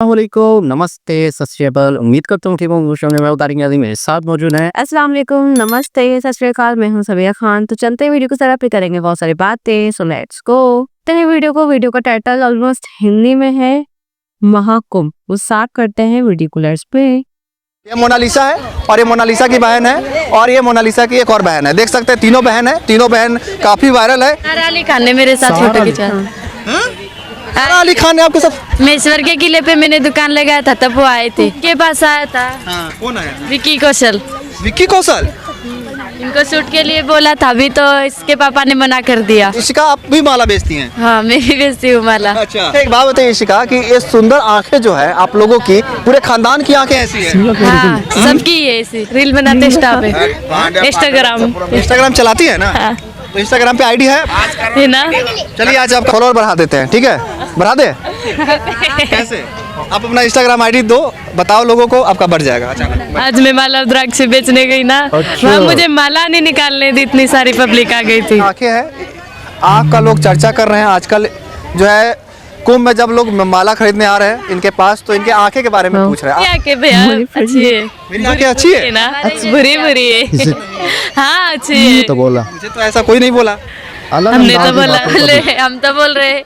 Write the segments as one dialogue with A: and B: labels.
A: अस्सलामुअलैकुम, नमस्ते, सत श्री अकाल। उम्मीद करता हूँ ठीक होंगे। सामने मैं तारिक नाज़िम मेरे साथ मौजूद हैं।
B: अस्सलाम वालेकुम, नमस्ते, सत श्री अकाल। मैं हूँ सबिया खान। तो चलते हैं वीडियो को जरा पे करेंगे बहुत सारी बातें। So let's go. वीडियो का टाइटल ऑलमोस्ट हिंदी में है महाकुंभ। वो स्टार्ट करते हैं वीडियो को, लेट्स पे।
C: ये मोनालिसा है और ये मोनालिसा की बहन है और ये मोनालिसा की एक और बहन है। देख सकते हैं तीनों बहन है। तीनों बहन काफी वायरल है।
D: सारा अली खान ने मेरे साथ फोटो खिंचा।
C: सारा अली खान ने आपके साथ?
D: मैं ईश्वर के किले पे मैंने दुकान लगाया था तब वो आए थे। के पास आया था।
C: हाँ, कौन आया था?
D: विक्की कौशल।
C: विक्की कौशल
D: इनको शूट के लिए बोला था, अभी तो इसके पापा ने मना कर दिया।
C: इशिका, आप भी माला बेचती हैं?
D: हाँ, मैं भी बेचती हूँ माला।
C: अच्छा, एक बात बताइए इशिका कि ये सुंदर आंखें जो है आप लोगों की, पूरे खानदान की आंखें ऐसी है?
D: हाँ, सबकी है ऐसी। रील बनाते इंस्टा पे,
C: इंस्टाग्राम चलाती है ना?
D: हाँ।
C: तो इंस्टाग्राम पे आईडी है
D: ना?
C: चलिए आज आपका फॉलोअर बढ़ा देते हैं, ठीक है? बढ़ा दे। कैसे? आप अपना इंस्टाग्राम आईडी दो, बताओ लोगों को, आपका बढ़ जाएगा अचानक।
D: आज मैं माला रुद्राक्ष बेचने गई ना, वहाँ मुझे माला नहीं निकालने दी, इतनी सारी पब्लिक आ गई थी।
C: आंखें है, आँख का लोग चर्चा कर रहे हैं आजकल। जो है कुंभ में जब लोग माला खरीदने आ रहे हैं इनके पास, तो इनके आंखें के बारे में पूछ रहे हैं।
D: आंखें भैया अच्छी है।
C: मेरी आंखें अच्छी है
D: ना? बुरी है। हाँ, अच्छी है।
A: तो बोला
C: मुझे तो ऐसा कोई नहीं बोला।
D: हमने तो बोला, हम तो बोल रहे हैं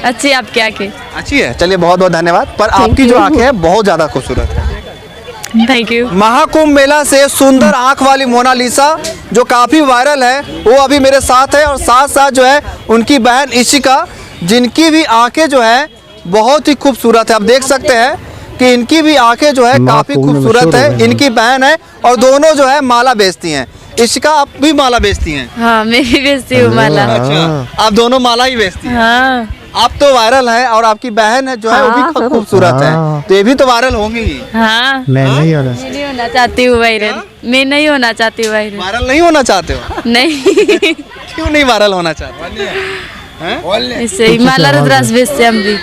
D: अच्छी आपकी आंखें।
C: अच्छी है, चलिए बहुत बहुत धन्यवाद। पर आपकी जो आंखें है बहुत ज्यादा खूबसूरत है।
D: Thank you.
C: महाकुंभ मेला से सुंदर आंख वाली मोनालिसा जो काफी वायरल है, वो अभी मेरे साथ है। और साथ साथ जो है उनकी बहन इशिका, जिनकी भी आंखें जो है बहुत ही खूबसूरत है। आप देख सकते हैं कि इनकी भी आंखें जो है काफी खूबसूरत है। इनकी बहन है और दोनों जो है माला बेचती हैं। इशिका, आप भी माला बेचती हैं?
D: हाँ, मैं भी बेचती हूँ माला।
C: अच्छा, आप दोनों माला ही बेचती हैं?
D: हाँ।
C: आप तो वायरल है और आपकी बहन है जो है वो भी खूबसूरत है, तो ये भी तो वायरल होंगी ही।
D: हाँ,
A: मैं नहीं होना।
D: मैं नहीं होना चाहती हूँ वायरल। मैं नहीं होना चाहती हूँ वायरल।
C: वायरल नहीं होना चाहते हो?
D: नहीं।
C: क्यों नहीं वायरल होना चाहते?
D: इससे ही माला रुद्राक्ष बेचते हम भी।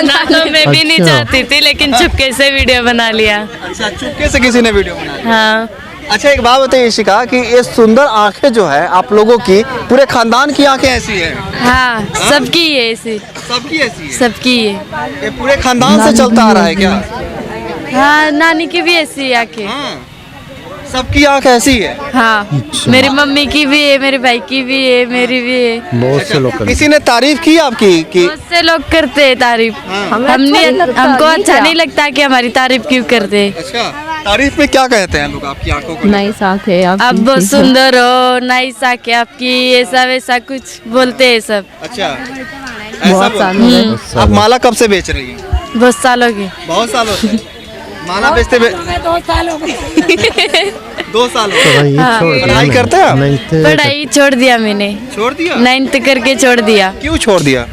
D: ना तो मैं भी नहीं चाहती थी, लेकिन चुपके से वीडियो बना लिया।
C: अच्छा, चुपके से किसी ने वीडियो बना लिया।
D: हाँ।
C: अच्छा, एक बात बताइए इशिका कि ये सुंदर आंखें जो है आप लोगों की, पूरे खानदान की आंखें ऐसी है?
D: हाँ, सबकी है ऐसी।
C: सबकी ऐसी है?
D: सबकी है।
C: ये पूरे खानदान से चलता आ रहा है क्या?
D: हाँ, नानी की भी ऐसी आंखें।
C: सबकी आंख ऐसी है?
D: हाँ, मेरी मम्मी की भी है, मेरे भाई की भी है, मेरी भी है।
A: बहुत से लोग
C: किसी ने तारीफ की आपकी कि?
D: बहुत से लोग करते हैं तारीफ। हमको अच्छा नहीं लगता कि हमारी तारीफ क्यों करते हैं।
C: अच्छा, तारीफ में क्या कहते हैं लोग आपकी आंखों को?
B: नाइस आंख है
D: आप बहुत सुंदर हो, नाइस आंखें आपकी, ऐसा वैसा कुछ बोलते हैं सब।
C: अच्छा, ऐसा बोलते हैं। आप माला कब से बेच रही हैं?
D: बहुत सालों की।
C: बहुत सालों से माला बेचते 2 साल हो गए। 2 साल हो गए। पढ़ाई करते हैं आप?
D: पढ़ाई छोड़ दिया मैंने।
C: छोड़ दिया?
D: 9th करके छोड़ दिया।
C: क्यों छोड़ दिया?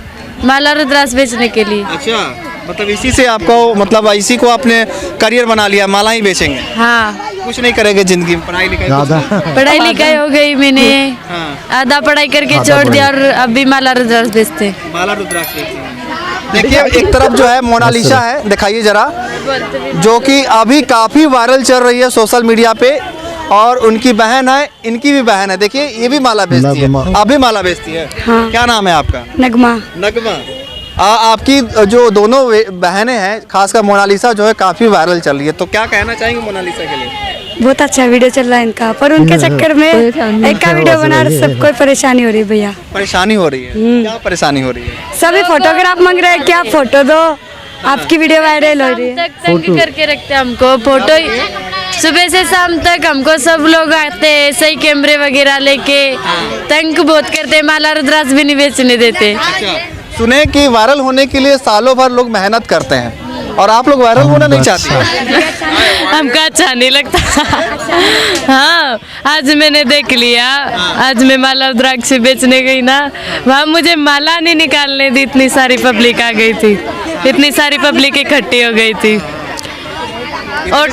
D: माला रुद्राक्ष बेचने के लिए।
C: अच्छा, मतलब इसी से आपको, मतलब इसी को आपने करियर बना लिया, माला ही बेचेंगे?
D: हाँ।
C: कुछ नहीं करेंगे जिंदगी में? पढ़ाई लिखाई
D: पढ़ाई लिखाई हो गई मैंने।
C: हाँ।
D: आधा पढ़ाई करके छोड़ दिया और अभी माला रुद्राक्ष बेचते।
C: माला रुद्राक्ष बेचते हैं। देखिए एक तरफ जो है मोनालिसा है, दिखाइए जरा, जो कि अभी काफी वायरल चल रही है सोशल मीडिया पे। और उनकी बहन है, इनकी भी बहन है। देखिए ये भी माला बेचती है, आप भी माला बेचती है?
B: हाँ।
C: क्या नाम है आपका?
B: नगमा।
C: नगमा। आपकी जो दोनों बहनें हैं, खासकर मोनालिसा जो है काफी वायरल चल रही है, तो क्या कहना चाहेंगे मोनालिसा के लिए?
B: बहुत अच्छा वीडियो चल रहा है इनका, पर उनके चक्कर में एक का वीडियो बना रहे, सबको परेशानी हो रही है भैया।
C: परेशानी हो रही है? क्या परेशानी हो रही है?
B: सभी फोटोग्राफ मांग रहे हैं, क्या फोटो दो, आपकी वीडियो वायरल हो रही है।
D: तंग करके रखते हमको फोटो। सुबह से शाम तक हमको सब लोग आते हैं सही कैमरे वगैरह लेके, तंग बहुत करते। माला रुद्राक्ष भी नहीं बेचने देते।
C: सुने कि वायरल होने के लिए सालों भर लोग मेहनत करते हैं और आप लोग वायरल होना नहीं चाहते?
D: हमको अच्छा नहीं लगता। हाँ, आज मैंने देख लिया। आज मैं माला रुद्राक्ष बेचने गई ना, वहाँ मुझे माला नहीं निकालने दी, इतनी सारी पब्लिक आ गई थी, इतनी सारी पब्लिक इकट्ठी हो गई थी। और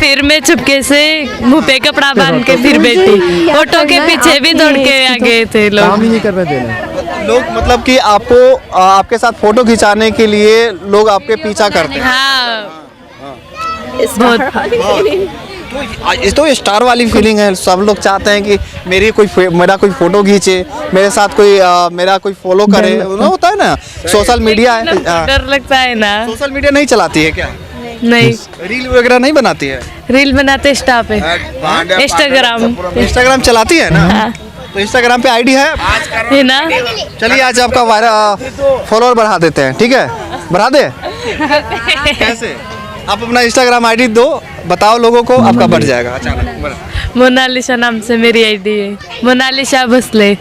D: फिर मैं चुपके से मुंह पे कपड़ा बांध के फिर बैठी। ऑटो के पीछे भी दौड़ के आ गए थे लोग।
A: काम ही नहीं कर रहे थे
C: लोग, मतलब कि आपको आपके साथ फोटो खिंचाने के लिए लोग आपके पीछा करते हैं?
D: हाँ, बहुत।
C: तो तो स्टार वाली फीलिंग है। सब लोग चाहते हैं कि मेरा कोई फोटो खींचे, मेरे साथ कोई मेरा कोई फॉलो करे, होता है ना। सोशल मीडिया है,
D: डर लगता है ना।
C: सोशल मीडिया नहीं चलाती है क्या?
D: नहीं,
C: रील वगैरह नहीं बनाती है?
D: रील बनाते स्टॉप है।
C: इंस्टाग्राम चलाती है ना?
D: हाँ।
C: तो इंस्टाग्राम पे आईडी है
D: ना।
C: चलिए आज आपका फॉलोअर बढ़ा देते हैं, ठीक है? बढ़ा दे कैसे? आप अपना इंस्टाग्राम आईडी दो, बताओ लोगों को, आपका बढ़ जाएगा अचानक।
D: मोनालिसा नाम से मेरी आईडी है, मोनालिसा भोसले।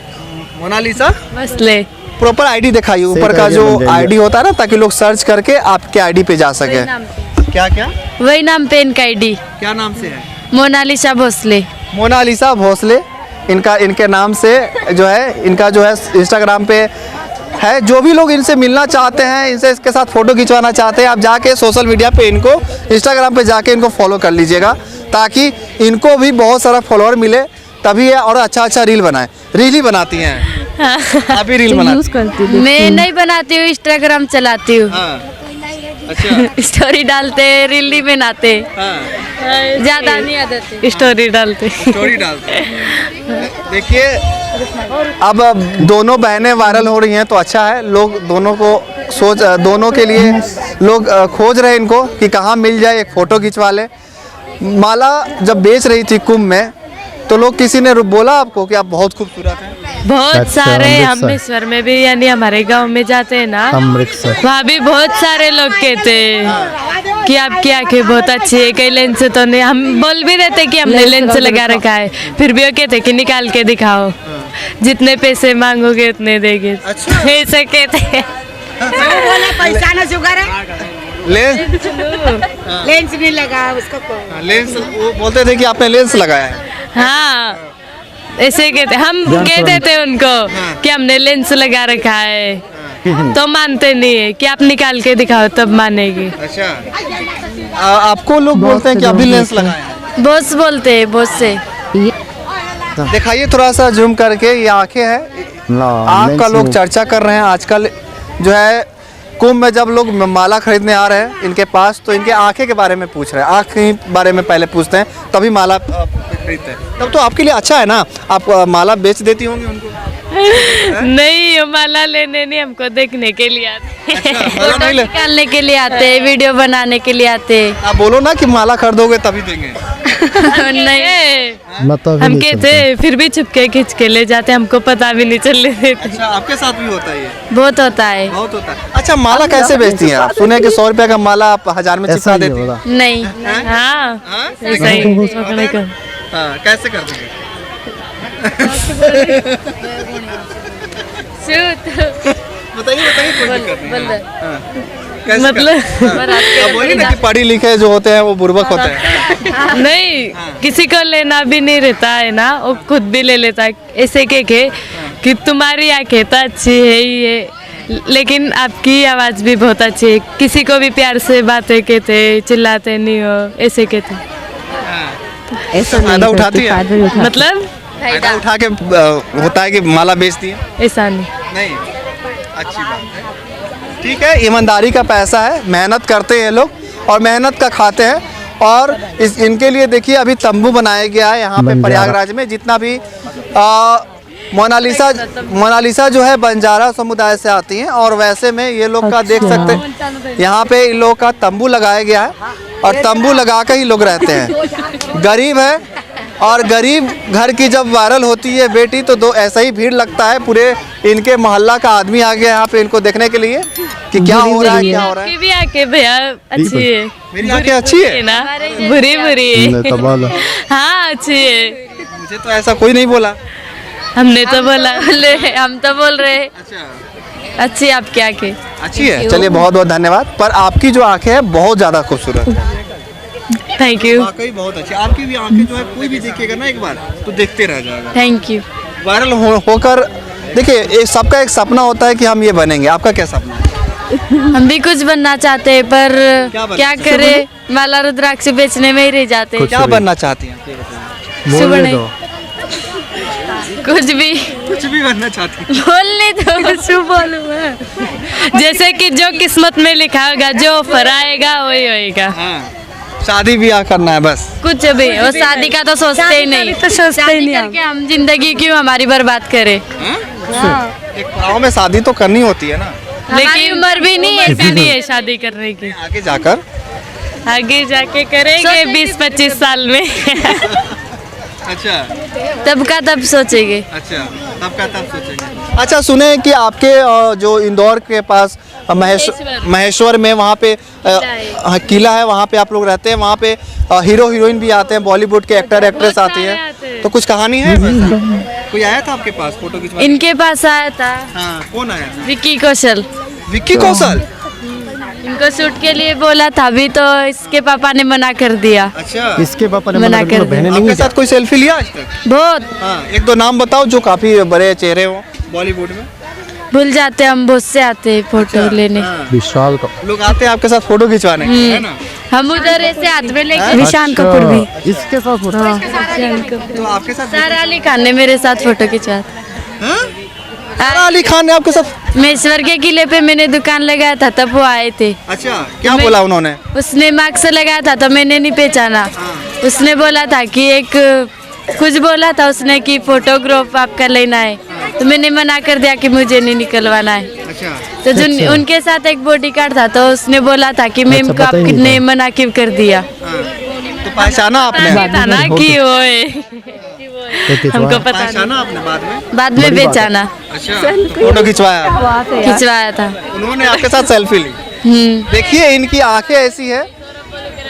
C: मोनालिसा
D: भोसले
C: प्रॉपर आईडी दिखाइए, ऊपर का जो आईडी होता है ना, ताकि लोग सर्च करके आपके आईडी पे जा सके। क्या क्या
D: वही नाम पे इनका आईडी।
C: क्या नाम से है?
D: मोनालिसा भोसले।
C: मोनालिसा भोसले इनके नाम से जो है, इनका जो है इंस्टाग्राम पे है। जो भी लोग इनसे मिलना चाहते हैं, इनसे इसके साथ फ़ोटो खिंचवाना चाहते हैं, आप जाके सोशल मीडिया पे इनको इंस्टाग्राम पे जाके इनको फॉलो कर लीजिएगा, ताकि इनको भी बहुत सारा फॉलोअर मिले, तभी है। और अच्छा रील बनाए। रील ही बनाती हैं आप ही? रील बनाती हैं?
D: मैं नहीं बनाती हूँ, इंस्टाग्राम चलाती हूँ।
C: अच्छा
D: स्टोरी डालते, रील नहीं बनाते, ज्यादा नहीं आदत। स्टोरी डालते।
C: देखिए अब दोनों बहनें वायरल हो रही हैं तो अच्छा है। लोग दोनों के लिए लोग खोज रहे हैं इनको कि कहाँ मिल जाए, एक फ़ोटो खिंचवा ले। माला जब बेच रही थी कुंभ में, तो लोग किसी ने बोला आपको कि आप बहुत खूबसूरत हैं?
D: बहुत सारे, अमृतसर में भी, यानी हमारे गांव में जाते हैं ना, वहाँ भी बहुत सारे लोग कहते हैं कि आपकी आंखें बहुत अच्छी है। कई लेंस तो नहीं, हम बोल भी देते कि हमने लेंस लगा रखा है, फिर भी वो कहते कि निकाल के दिखाओ, जितने पैसे मांगोगे उतने देंगे। ऐसे कहते हैं।
E: पैसा ना शुगर है, लेंस नहीं लगा उसको।
C: लेंस वो बोलते थे कि आपने लेंस लगाया है।
D: हाँ, ऐसे कहते, हम कहते थे उनको कि हमने लेंस लगा रखा है, तो मानते नहीं है कि आप निकाल के दिखाओ तब मानेगी।
C: अच्छा आपको लोग बोलते हैं कि अभी लेंस लगाया है?
D: बॉस बोलते हैं, बॉस से।
C: दिखाइए थोड़ा सा जूम करके, ये आंखें हैं, आँख का लोग चर्चा कर रहे हैं आजकल। जो है कुंभ में जब लोग माला खरीदने आ रहे हैं इनके पास, तो इनके आंखें के बारे में पूछ रहे हैं, आँख के बारे में पहले पूछते हैं, तभी माला खरीदते हैं। तब तो आपके लिए अच्छा है ना, आप माला बेच देती होंगी उनको?
D: नहीं, माला लेने नहीं, हमको देखने के लिए आते हैं।
C: अच्छा,
D: फोटो निकालने के लिए आते हैं, वीडियो बनाने के लिए आते हैं।
C: आप बोलो ना कि माला खरीदोगे तभी देंगे।
D: नहीं, हम कहते फिर भी छुपके खींच के ले जाते, हमको पता भी नहीं चलने देते।
C: अच्छा आपके साथ भी होता है ये?
D: बहुत होता है।
C: बहुत होता है। अच्छा माला कैसे बेचती हैं आप? सुने कि 100 रुपए का माला आप 1000 में चिपका देती हैं?
D: नहीं। हाँ, ऐसा ही।
C: कैसे करते हैं? बताइए बोलिए ना कि पढ़े लिखे जो होते हैं वो बुर्बक होते हैं।
D: नहीं, किसी को लेना भी नहीं रहता है ना, वो खुद भी ले लेता है। ऐसे के कि तुम्हारी आंखें तो अच्छी है ही है, लेकिन आपकी आवाज़ भी बहुत अच्छी है। किसी को भी प्यार से बातें कहते, चिल्लाते नहीं हो, ऐसे कहते।
C: फायदा उठाती है?
D: मतलब
C: फायदा उठा के होता है कि माला बेचती है?
D: ऐसा नहीं।
C: नहीं, अच्छी बात है। ठीक है, ईमानदारी का पैसा है, मेहनत करते हैं लोग और मेहनत का खाते हैं। और इनके लिए देखिए अभी तंबू बनाया गया है यहाँ पे प्रयागराज में। जितना भी मोनालिसा जो है बंजारा समुदाय से आती हैं, और वैसे में ये लोग का देख सकते हैं यहाँ पे इन लोग का तंबू लगाया गया है, और तंबू लगा कर ही लोग रहते हैं। गरीब है, और गरीब घर की जब वायरल होती है बेटी, तो ऐसा ही भीड़ लगता है। पूरे इनके मोहल्ला का आदमी आ गया यहाँ पे इनको देखने के लिए कि क्या हो रहा है, क्या हो रहा है।
D: भी आके भैया अच्छी है,
C: मेरी आंखें अच्छी है
D: ना, बुरी है। हाँ अच्छी है।
C: मुझे तो ऐसा कोई नहीं बोला।
D: हमने तो बोला, हम तो बोल रहे हैं अच्छी आपकी आंखें।
C: अच्छी है, चलिए बहुत बहुत धन्यवाद। पर आपकी जो आंखें हैं बहुत ज़्यादा खूबसूरत है।
D: Thank you.
C: वाकई बहुत अच्छी आपकी भी आंखें जो है, कोई भी देखेगा ना एक बार तो देखते रह जाएगा।
D: Thank you.
C: वायरल होकर देखिए, सबका एक सपना होता है कि हम ये बनेंगे। आपका क्या सपना है?
D: हम भी कुछ बनना चाहते हैं, पर क्या करें, माला रुद्राक्ष बेचने में ही रह जाते हैं।
C: क्या बनना चाहती हैं?
D: कुछ भी
C: बनना चाहती हैं?
D: बोलने तो शू बोलूँ, जैसे कि जो किस्मत में लिखा होगा, जो ऑफर आएगा वही होएगा।
C: शादी ब्याह करना है बस।
D: कुछ भी वो शादी का तो सोचते ही नहीं,
B: तो सोचते ही
D: शादी
B: नहीं
D: करके हम जिंदगी क्यों हमारी बर्बाद करें।
C: एक पड़ाव में शादी तो करनी होती है ना,
D: लेकिन उम्र भी नहीं ऐसी नहीं है शादी करने की।
C: आगे जाकर।
D: आगे जाके करेंगे 20-25 साल में।
C: अच्छा
D: तब का तब सोचेंगे।
C: अच्छा, तब का तब सोचेंगे। अच्छा, सुने कि आपके जो इंदौर के पास महेश्वर में वहाँ पे किला है, वहाँ पे आप लोग रहते हैं, वहाँ पे हीरो हीरोइन भी आते हैं, बॉलीवुड के एक्टर एक्ट्रेस आते हैं, तो कुछ कहानी है वैसा? कोई आया था आपके पास फोटो खिंचवाने?
D: इनके पास आया था।
C: हाँ, कौन आया था?
D: विक्की कौशल।
C: विक्की कौशल?
D: इनको शूट के लिए बोला था, अभी तो इसके पापा ने मना कर दिया।
C: अच्छा,
A: इसके पापा ने
D: मना कर
A: बहने
C: आपके
A: नहीं
C: साथ कोई सेल्फी लिया आज तक?
D: बहुत
C: हाँ, एक दो नाम बताओ जो काफी बड़े चेहरे हो बॉलीवुड में।
D: भूल जाते हम, बहुत से आते हैं फोटो लेने।
C: हाँ,
A: विशाल का
C: लोग आते हैं आपके साथ फोटो खिंचवाने, है ना?
D: हम उधर ऐसे हाथ में लेके
B: निशान कपूर भी।
A: इसके साथ फोटो।
C: तो आपके साथ
D: सारा अली खान ने मेरे साथ फोटो खिंचवाया था।
C: हाँ? सारा अली खान ने आपके साथ?
D: महेश्वर के किले पे मैंने दुकान लगाया था, तब वो आए थे।
C: अच्छा, क्या बोला उन्होंने?
D: उसने मास्क लगाया था तो मैंने नहीं पहचाना। उसने बोला था कि एक कुछ बोला था उसने कि फोटोग्राफ आपका लेना है, तो मैंने मना कर दिया कि मुझे नहीं निकलवाना है।
C: अच्छा,
D: तो जो उनके साथ एक बॉडीगार्ड था, तो उसने बोला था कि मैम को
A: पता ही नहीं
D: आपने मना क्यों कर दिया।
C: तो पहचाना आपने?
D: था ना कि वो है। हमको पता नहीं,
C: पहचाना आपने
D: बाद में पहचाना।
C: अच्छा, तो फोटो खिंचवाया,
D: खिंचवाया था।
C: उन्होंने आपके साथ सेल्फी ली। देखिए, इनकी आंखें ऐसी है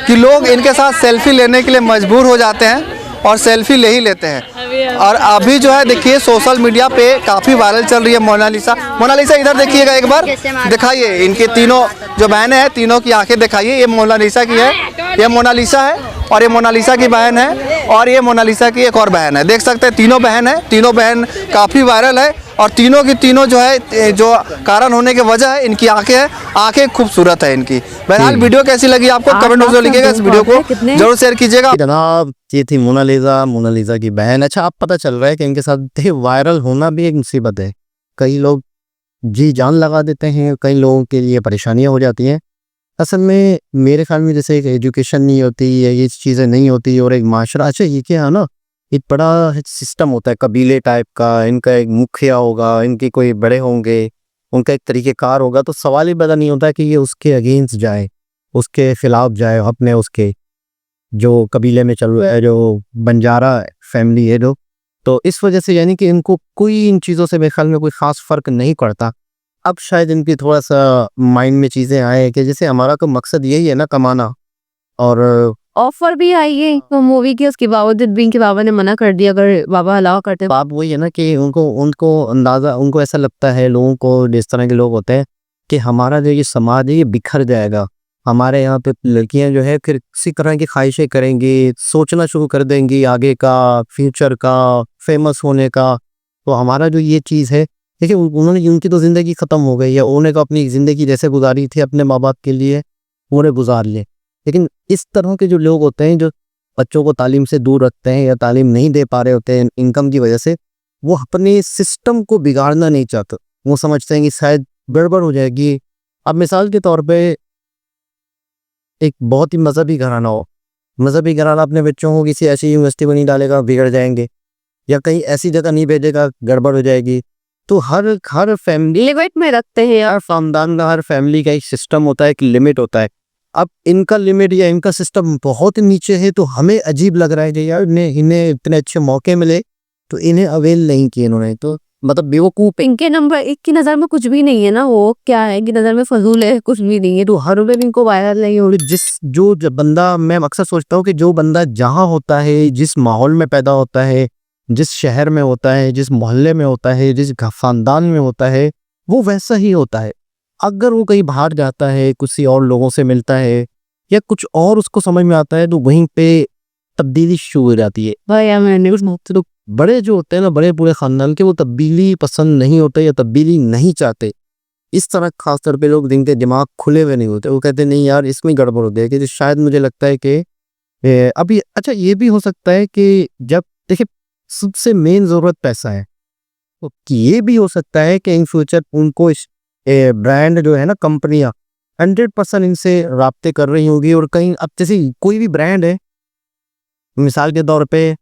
C: कि लोग इनके साथ सेल्फी लेने के लिए मजबूर हो जाते हैं और सेल्फी ले ही लेते हैं। और अभी जो है देखिए सोशल मीडिया पे काफ़ी वायरल चल रही है मोनालिसा। मोनालिसा इधर देखिएगा एक बार, दिखाइए इनके तीनों जो बहनें हैं, तीनों की आंखें दिखाइए। ये मोनालिसा की है, ये मोनालिसा है और ये मोनालिसा की बहन है और ये मोनालिसा की एक और बहन है। देख सकते हैं तीनों बहन है, तीनों बहन काफ़ी वायरल है और तीनों की तीनों जो है जो कारण होने की वजह है इनकी आंखें हैं, आंखें खूबसूरत है इनकी। बहरहाल वीडियो कैसी लगी आपको कमेंट बॉक्स में लिखिएगा, इस वीडियो को जरूर शेयर कीजिएगा।
A: जनाब, ये थी मोनालिसा की बहन। अच्छा, अब पता चल रहा है कि इनके साथ वायरल होना भी एक मुसीबत है। कई लोग जी जान लगा देते हैं, कई लोगों के लिए परेशानियां हो जाती हैं। असल में मेरे ख्याल में जैसे एक एजुकेशन नहीं होती या ये चीज़ें नहीं होती और एक माशरा, अच्छा ये क्या है ना, एक बड़ा सिस्टम होता है कबीले टाइप का, इनका एक मुखिया होगा, इनके कोई बड़े होंगे, उनका एक तरीक़ेकार होगा, तो सवाल ही पैदा नहीं होता कि ये उसके अगेंस्ट जाए, उसके खिलाफ जाए, अपने उसके जो कबीले में चल रहा है, जो बंजारा फैमिली है जो, तो इस वजह से यानी कि इनको कोई इन चीज़ों से मेरे ख्याल में कोई ख़ास फ़र्क नहीं पड़ता। अब शायद इनकी थोड़ा सा माइंड में चीज़ें आए कि जैसे हमारा तो मकसद यही है ना, कमाना, और
B: ऑफर भी आई है तो मूवी की, उसके बावजूद भी इनके बाबा ने मना कर दिया। अगर बाबा अलाउ करते
A: बात वही है ना कि उनको अंदाज़ा, उनको ऐसा लगता है लोगों को, जिस तरह के लोग होते हैं, कि हमारा जो ये समाज है ये बिखर जाएगा, हमारे यहाँ पे लड़कियां जो है फिर किसी तरह की ख्वाहिशें करेंगी, सोचना शुरू कर देंगी आगे का, फ्यूचर का, फेमस होने का। तो हमारा जो ये चीज़ है, देखिए उन्होंने, उनकी तो ज़िंदगी ख़त्म हो गई है, उन्होंने तो अपनी ज़िंदगी जैसे गुजारी थी अपने माँ बाप के लिए उन्हें गुजार ले। लेकिन इस तरह के जो लोग होते हैं जो बच्चों को तालीम से दूर रखते हैं या तालीम नहीं दे पा रहे होते हैं इनकम की वजह से, वो अपने सिस्टम को बिगाड़ना नहीं चाहते। वो समझते हैं कि शायद गड़बड़ हो जाएगी। अब मिसाल के तौर पे एक बहुत ही मजहबी घराना हो, मजहबी घराना अपने बच्चों को किसी ऐसी यूनिवर्सिटी में नहीं डालेगा, बिगड़ जाएंगे, या कहीं ऐसी जगह नहीं भेजेगा, गड़बड़ हो जाएगी। तो हर फैमिली
B: लिमिट में रखते हैं।
A: हर खानदान का, हर फैमिली का एक सिस्टम होता है, एक लिमिट होता है। अब इनका लिमिट या इनका सिस्टम बहुत नीचे है, तो हमें अजीब लग रहा है कि यार इन्हें इतने अच्छे मौके मिले तो इन्हें अवेल नहीं किए इन्होंने, तो मतलब बेवकूफ़।
B: इनके नंबर एक की नज़र में कुछ भी नहीं है ना, वो क्या है इनकी नज़र में फजूल है, कुछ भी नहीं है, तो हर वे इनको वायरल नहीं हो रही।
A: जो बंदा, मैं अक्सर सोचता हूँ कि जो बंदा जहाँ होता है, जिस माहौल में पैदा होता है, जिस शहर में होता है, जिस मोहल्ले में होता है, जिस खानदान में होता है, वो वैसा ही होता है। अगर वो कहीं बाहर जाता है, किसी और लोगों से मिलता है या कुछ और उसको समझ में आता है, तो वहीं पे तब्दीली शुरू हो जाती है।
B: भैया मैंने
A: तो बड़े जो होते हैं ना, बड़े पूरे खानदान के, वो तब्दीली पसंद नहीं होते या तब्दीली नहीं चाहते। इस तरह खास तौर पे लोग जिनके दिमाग खुले हुए नहीं होते, वो कहते नहीं यार इसमें गड़बड़ होती है, कि शायद मुझे लगता है कि अभी, अच्छा ये भी हो सकता है कि जब देखिए सबसे मेन ज़रूरत पैसा है, तो ये भी हो सकता है कि इन फ्यूचर उनको इस ब्रांड जो है ना, कंपनियां 100% इनसे राब्ते कर रही होगी। और कहीं अब जैसे कोई भी ब्रांड है, मिसाल के तौर पे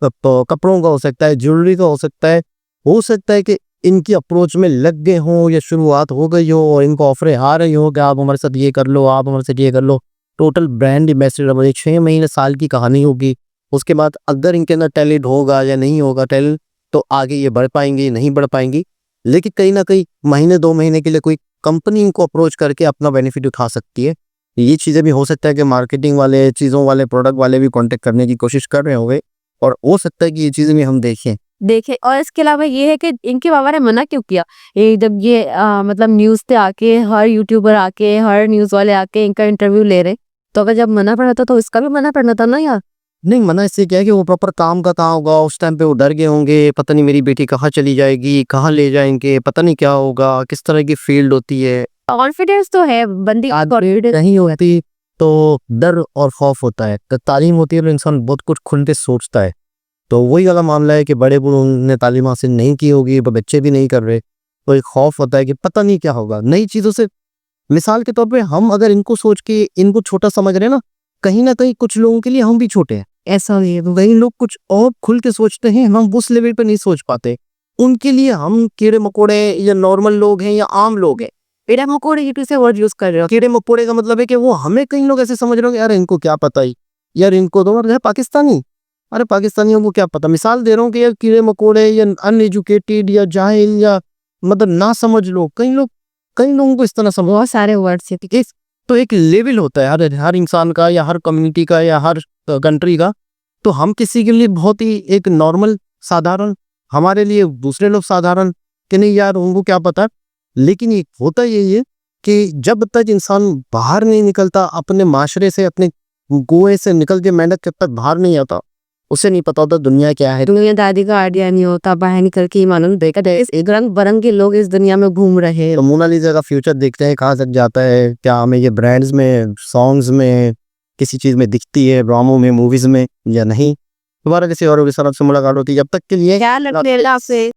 A: तो कपड़ों का हो सकता है, ज्वेलरी का हो सकता है कि इनकी अप्रोच में लग गए हों या शुरुआत हो गई हो और इनको ऑफरें आ रही हो कि आप हमारे साथ ये कर लो, आप हमारे साथ ये कर लो। टोटल ब्रांड एम्बेसडर बने, 6 महीने साल की कहानी होगी। उसके बाद अगर इनके अंदर टैलेंट होगा या नहीं होगा टैलेंट, तो आगे ये बढ़ पाएंगे नहीं बढ़ पाएंगी। लेकिन कहीं ना कहीं महीने 2 महीने के लिए कोई कंपनी इनको अप्रोच करके अपना बेनिफिट उठा सकती है। ये चीज़ें भी हो सकता है कि मार्केटिंग वाले, चीज़ों वाले, प्रोडक्ट वाले भी कांटेक्ट करने की कोशिश कर रहे होंगे और हो सकता है कि ये चीज़ें भी हम देखें।
B: देखे। और इसके अलावा ये है कि इनके बाबा ने मना क्यों किया? ये जब ये मतलब न्यूज़ पे आके हर यूट्यूबर आके हर न्यूज़ वाले आके इनका इंटरव्यू ले रहे, तो अगर जब मना पड़ा था तो इसका भी मना पड़ना था ना यार।
A: नहीं, मना इससे क्या है कि वो प्रॉपर काम का कहाँ होगा, उस टाइम पे वो डर गए होंगे, पता नहीं मेरी बेटी कहाँ चली जाएगी, कहाँ ले जाएंगे, पता नहीं क्या होगा, किस तरह की फील्ड होती है।
B: कॉन्फिडेंस तो है बंदी
A: नहीं होती तो डर और खौफ होता है। तो तालीम होती है तो इंसान बहुत कुछ खुल के सोचता है। तो वही वाला मामला है कि बड़े बूढ़ों ने तालीम हासिल नहीं की होगी, बच्चे भी नहीं कर रहे, तो एक खौफ होता है कि पता नहीं क्या होगा नई चीज़ों से। मिसाल के तौर पे हम अगर इनको सोच के इनको छोटा समझ रहे हैं ना कहीं कुछ लोगों के लिए हम भी छोटे हैं। ऐसा नहीं है, तो कई लोग कुछ और खुल के सोचते हैं, हम उस लेवल पे नहीं सोच पाते। उनके लिए हम कीड़े मकोड़े या नॉर्मल लोग हैं या आम लोग हैं।
B: कीड़े मकोड़े ये से वर्ड यूज कर रहे हो।
A: कीड़े मकोड़े का मतलब है कि वो हमें कई लोग ऐसे समझ रहे हो कि यार इनको क्या पता ही, यार इनको तो है पाकिस्तानी, अरे पाकिस्तानियों को क्या पता। मिसाल दे रहा हूँ कि यार कीड़े मकोड़े या अनएजुकेटेड या जाहिल या मतलब ना समझ लोग, कई लोगों को इस तरह समझ।
B: बहुत सारे वर्ड्स है।
A: तो एक लेवल होता है हर इंसान का या हर कम्युनिटी का या हर कंट्री का। तो हम किसी के लिए बहुत ही एक नॉर्मल साधारण, हमारे लिए दूसरे लोग साधारण कि नहीं यार उनको क्या पता। लेकिन ये होता यही है कि जब तक इंसान बाहर नहीं निकलता अपने माशरे से, अपने कुएं से निकल के मेहनत जब तक बाहर नहीं आता, उसे नहीं पता होता दुनिया क्या है।
B: दुनिया दादी का आइडिया नहीं होता, बाहर निकल के मालूम देखा एक रंग बिरंगे लोग इस दुनिया में घूम रहे हैं।
A: तो मोनालिसा का फ्यूचर देखते हैं कहाँ तक जाता है, क्या हमें ये ब्रांड्स में, सॉन्ग्स में, किसी चीज़ में दिखती है, ड्रामों में, मूवीज़ में या नहीं। दोबारा किसी और के साथ आपसे मुलाकात होती है, जब तक के लिए
B: क्या लगता है आपसे?